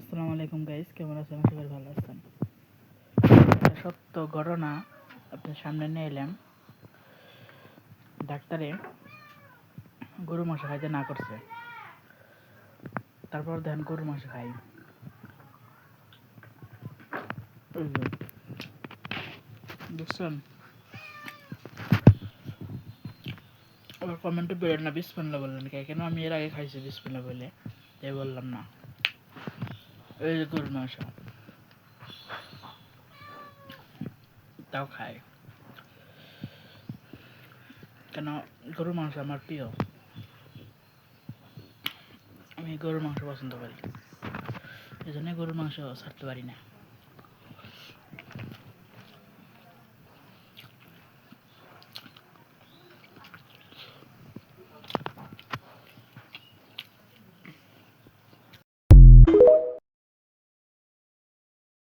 আসসালামু আলাইকুম গাইস, কেমন আছেন? আশা করি ভালো আছেন। একটা সত্য ঘটনা আপনার সামনে নিয়ে এলাম। ডাক্তারে গরু মাংস খাইতে না করছে, তারপর দেখেন গরু মাংস খাই। বুঝছেন? আবার কমেন্টে বেরোন না বিসমিল্লাহ বললেন কেন? আমি এর আগে খাইছি বিসমিল্লাহ বলে, তাই বললাম না। এই যে গরুর মাংস তাও খাই কেন? গরুর মাংস আমার প্রিয়, আমি গরুর মাংস পছন্দ করি, এই জন্য গরুর মাংস ছাড়তে পারি না।